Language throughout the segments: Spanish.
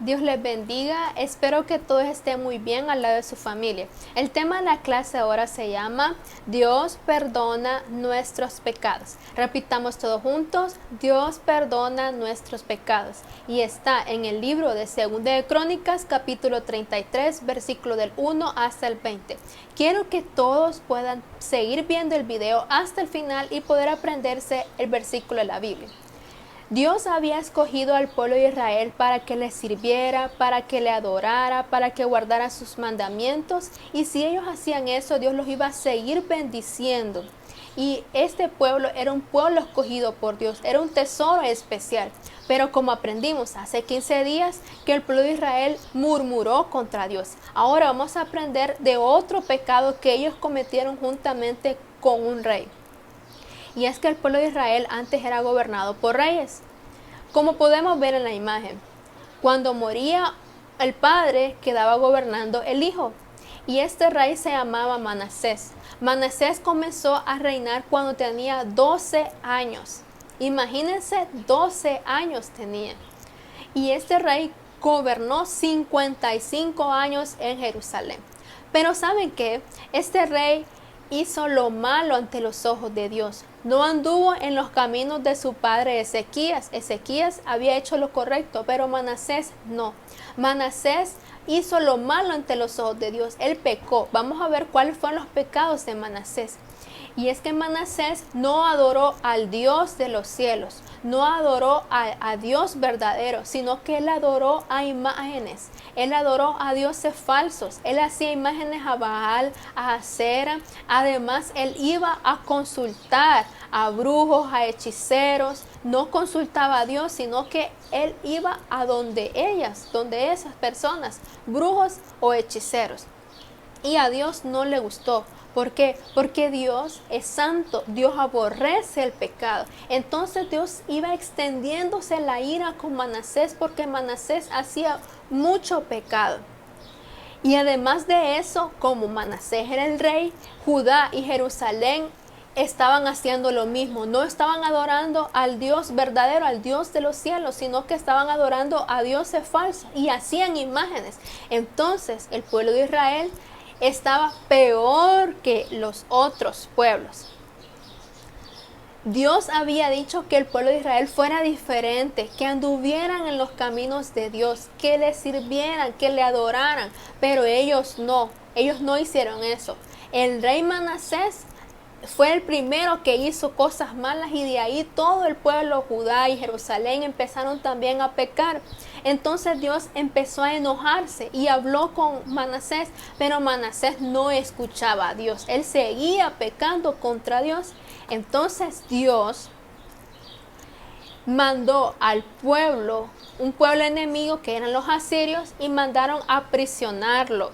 Dios les bendiga, espero que todos estén muy bien al lado de su familia. El tema de la clase ahora se llama Dios perdona nuestros pecados. Repitamos todos juntos, Dios perdona nuestros pecados. Y está en el libro de 2 de Crónicas, capítulo 33, versículo del 1 hasta el 20. Quiero que todos puedan seguir viendo el video hasta el final y poder aprenderse el versículo de la Biblia. Dios había escogido al pueblo de Israel para que le sirviera, para que le adorara, para que guardara sus mandamientos. Y si ellos hacían eso, Dios los iba a seguir bendiciendo. Y este pueblo era un pueblo escogido por Dios, era un tesoro especial. Pero como aprendimos hace 15 días que el pueblo de Israel murmuró contra Dios. Ahora vamos a aprender de otro pecado que ellos cometieron juntamente con un rey. Y es que el pueblo de Israel antes era gobernado por reyes. Como podemos ver en la imagen, cuando moría el padre, quedaba gobernando el hijo. Y este rey se llamaba Manasés. Manasés comenzó a reinar cuando tenía 12 años. Imagínense, 12 años tenía. Y este rey gobernó 55 años en Jerusalén. Pero ¿saben qué? Este rey hizo lo malo ante los ojos de Dios. No anduvo en los caminos de su padre Ezequías. Ezequías había hecho lo correcto, pero Manasés no. Manasés hizo lo malo ante los ojos de Dios. Él pecó. Vamos a ver cuáles fueron los pecados de Manasés. Y es que Manasés no adoró al Dios de los cielos, no adoró a Dios verdadero, sino que él adoró a imágenes. Él adoró a dioses falsos. Él hacía imágenes a Baal, a Acera. Además, él iba a consultar a brujos, a hechiceros. No consultaba a Dios, sino que él iba a donde esas personas, brujos o hechiceros. Y a Dios no le gustó. ¿Por qué? Porque Dios es santo, Dios aborrece el pecado. Entonces Dios iba extendiéndose la ira con Manasés porque Manasés hacía mucho pecado. Y además de eso, como Manasés era el rey, Judá y Jerusalén estaban haciendo lo mismo. No estaban adorando al Dios verdadero, al Dios de los cielos, sino que estaban adorando a dioses falsos y hacían imágenes. Entonces el pueblo de Israel estaba peor que los otros pueblos. Dios había dicho que el pueblo de Israel fuera diferente, que anduvieran en los caminos de Dios, que le sirvieran, que le adoraran, pero ellos no hicieron eso. El rey Manasés fue el primero que hizo cosas malas y de ahí todo el pueblo Judá y Jerusalén empezaron también a pecar. Entonces Dios empezó a enojarse y habló con Manasés, pero Manasés no escuchaba a Dios. Él seguía pecando contra Dios. Entonces Dios mandó al pueblo, un pueblo enemigo que eran los asirios, y mandaron a aprisionarlo.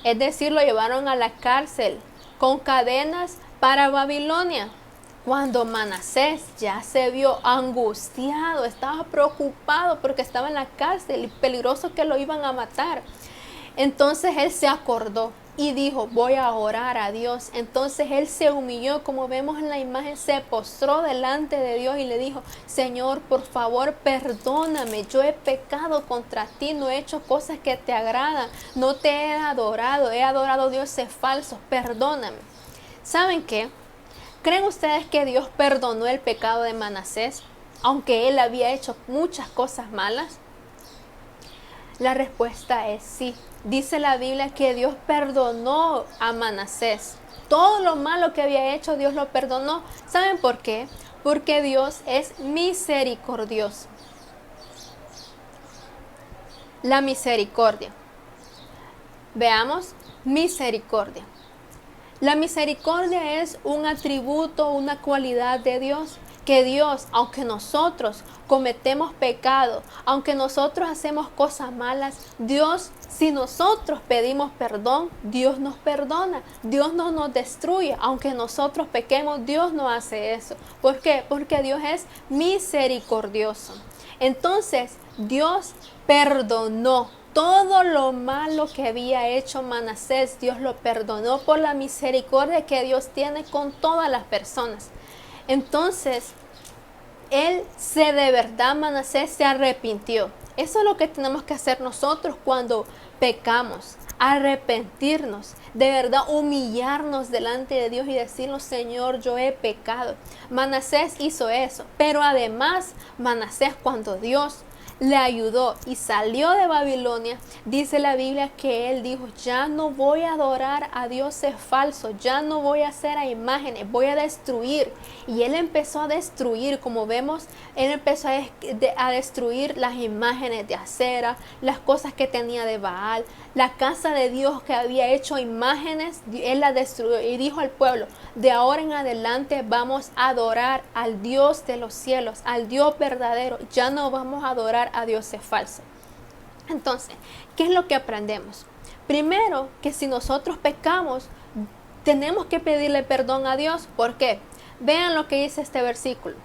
Es decir, lo llevaron a la cárcel con cadenas para Babilonia. Cuando Manasés ya se vio angustiado, estaba preocupado porque estaba en la cárcel y peligroso que lo iban a matar. Entonces él se acordó y dijo, voy a orar a Dios. Entonces él se humilló, como vemos en la imagen, se postró delante de Dios y le dijo, Señor, por favor, perdóname, yo he pecado contra ti, no he hecho cosas que te agradan, no te he adorado dioses falsos, perdóname. ¿Saben qué? ¿Creen ustedes que Dios perdonó el pecado de Manasés, aunque él había hecho muchas cosas malas? La respuesta es sí. Dice la Biblia que Dios perdonó a Manasés. Todo lo malo que había hecho, Dios lo perdonó. ¿Saben por qué? Porque Dios es misericordioso. La misericordia. Veamos, misericordia. La misericordia es un atributo, una cualidad de Dios, que Dios, aunque nosotros cometemos pecado, aunque nosotros hacemos cosas malas, Dios, si nosotros pedimos perdón, Dios nos perdona, Dios no nos destruye, aunque nosotros pequemos, Dios no hace eso. ¿Por qué? Porque Dios es misericordioso. Entonces, Dios perdonó todo lo malo que había hecho Manasés. Dios lo perdonó por la misericordia que Dios tiene con todas las personas. Entonces, Manasés se arrepintió. Eso es lo que tenemos que hacer nosotros cuando pecamos. Arrepentirnos, de verdad humillarnos delante de Dios y decirnos: Señor, yo he pecado. Manasés hizo eso, pero además Manasés, cuando Dios le ayudó y salió de Babilonia, dice la Biblia que él dijo: ya no voy a adorar a dioses falsos, ya no voy a hacer a imágenes, voy a destruir. Y él empezó a destruir, como vemos, él empezó a destruir las imágenes de Acera, las cosas que tenía de Baal, la casa de Dios que había hecho imágenes, él la destruyó y dijo al pueblo: de ahora en adelante vamos a adorar al Dios de los cielos, al Dios verdadero, ya no vamos a adorar a dioses falsos. Entonces, ¿qué es lo que aprendemos? Primero, que si nosotros pecamos, tenemos que pedirle perdón a Dios. ¿Por qué? Vean lo que dice este versículo.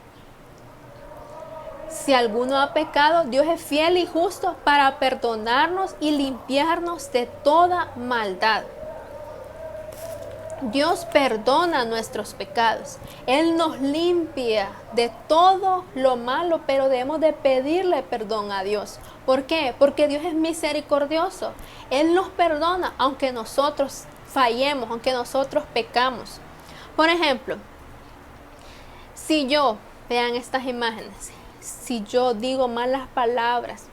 Si alguno ha pecado, Dios es fiel y justo para perdonarnos y limpiarnos de toda maldad. Dios perdona nuestros pecados. Él nos limpia de todo lo malo, pero debemos de pedirle perdón a Dios. ¿Por qué? Porque Dios es misericordioso. Él nos perdona aunque nosotros fallemos, aunque nosotros pecamos. Por ejemplo, si yo, vean estas imágenes, si yo digo malas palabras,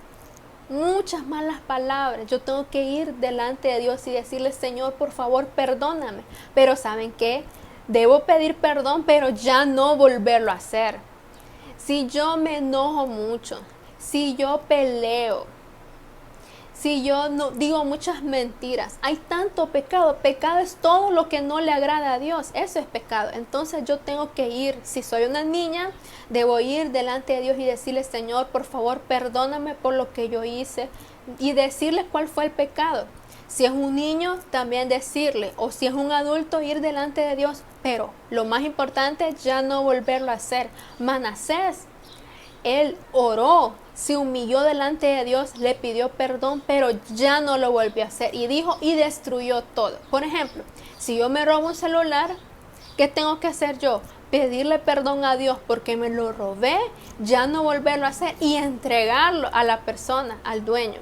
muchas malas palabras, yo tengo que ir delante de Dios y decirle: Señor, por favor, perdóname. Pero ¿saben qué? Debo pedir perdón, pero ya no volverlo a hacer. Si yo me enojo mucho, si yo peleo, si yo no digo muchas mentiras, hay tanto pecado. Pecado es todo lo que no le agrada a Dios. Eso es pecado. Entonces yo tengo que ir, si soy una niña, debo ir delante de Dios y decirle: Señor, por favor, perdóname por lo que yo hice, y decirle cuál fue el pecado. Si es un niño, también decirle, o si es un adulto, ir delante de Dios. Pero lo más importante, ya no volverlo a hacer. Manasés, él oró, se humilló delante de Dios, le pidió perdón, pero ya no lo volvió a hacer. Y dijo y destruyó todo. Por ejemplo, si yo me robo un celular, ¿qué tengo que hacer yo? Pedirle perdón a Dios porque me lo robé, ya no volverlo a hacer y entregarlo a la persona, al dueño.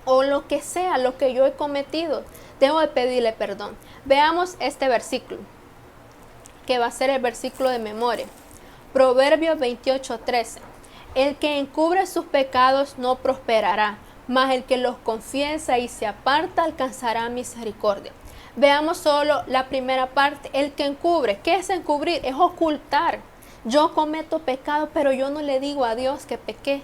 O lo que sea, lo que yo he cometido, debo de pedirle perdón. Veamos este versículo, que va a ser el versículo de memoria. Proverbios 28:13. El que encubre sus pecados no prosperará, mas el que los confiesa y se aparta alcanzará misericordia. Veamos solo la primera parte, el que encubre. ¿Qué es encubrir? Es ocultar. Yo cometo pecado, pero yo no le digo a Dios que pequé.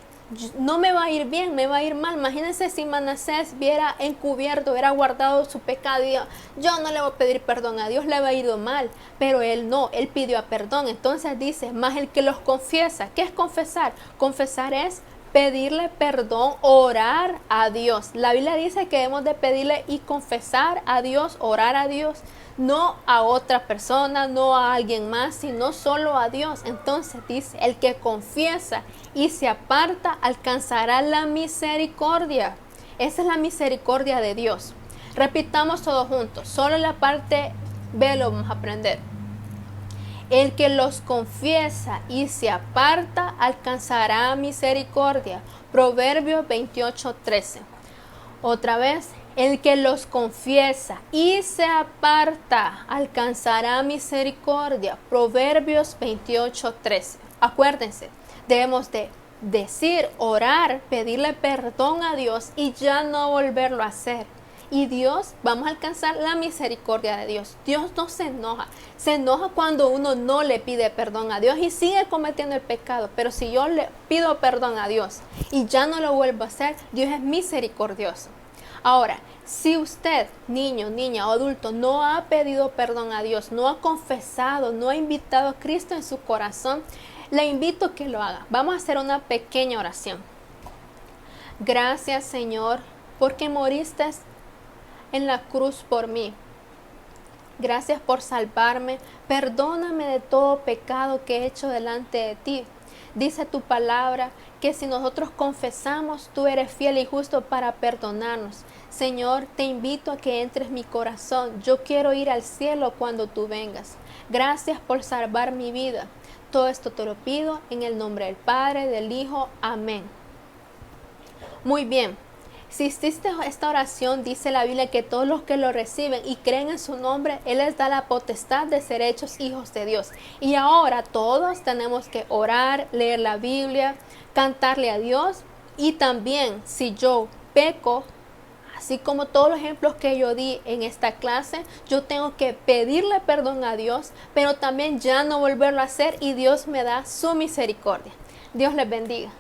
No me va a ir bien, me va a ir mal. Imagínense si Manasés hubiera encubierto, hubiera guardado su pecado y yo no le voy a pedir perdón a Dios, le va a ido mal. Pero él no, él pidió perdón. Entonces dice, más el que los confiesa. ¿Qué es confesar? Confesar es pedirle perdón, orar a Dios. La Biblia dice que debemos de pedirle y confesar a Dios, orar a Dios, no a otra persona, no a alguien más, sino solo a Dios. Entonces dice, el que confiesa y se aparta alcanzará la misericordia. Esa es la misericordia de Dios. Repitamos todos juntos, solo la parte B lo vamos a aprender. El que los confiesa y se aparta alcanzará misericordia. Proverbios 28:13. Otra vez, el que los confiesa y se aparta alcanzará misericordia. Proverbios 28:13. Acuérdense, debemos de decir, orar, pedirle perdón a Dios y ya no volverlo a hacer. Y Dios, vamos a alcanzar la misericordia de Dios. Dios no se enoja. Se enoja cuando uno no le pide perdón a Dios y sigue cometiendo el pecado. Pero si yo le pido perdón a Dios y ya no lo vuelvo a hacer, Dios es misericordioso. Ahora, si usted, niño, niña o adulto, no ha pedido perdón a Dios, no ha confesado, no ha invitado a Cristo en su corazón, le invito a que lo haga. Vamos a hacer una pequeña oración. Gracias, Señor, porque moriste en la cruz por mí. Gracias por salvarme. Perdóname de todo pecado que he hecho delante de ti. Dice tu palabra que si nosotros confesamos, tú eres fiel y justo para perdonarnos. Señor, te invito a que entres en mi corazón. Yo quiero ir al cielo cuando tú vengas. Gracias por salvar mi vida. Todo esto te lo pido en el nombre del Padre, del Hijo. Amén. Muy bien. Si hiciste esta oración, dice la Biblia que todos los que lo reciben y creen en su nombre, Él les da la potestad de ser hechos hijos de Dios. Y ahora todos tenemos que orar, leer la Biblia, cantarle a Dios. Y también, si yo peco, así como todos los ejemplos que yo di en esta clase, yo tengo que pedirle perdón a Dios, pero también ya no volverlo a hacer y Dios me da su misericordia. Dios les bendiga.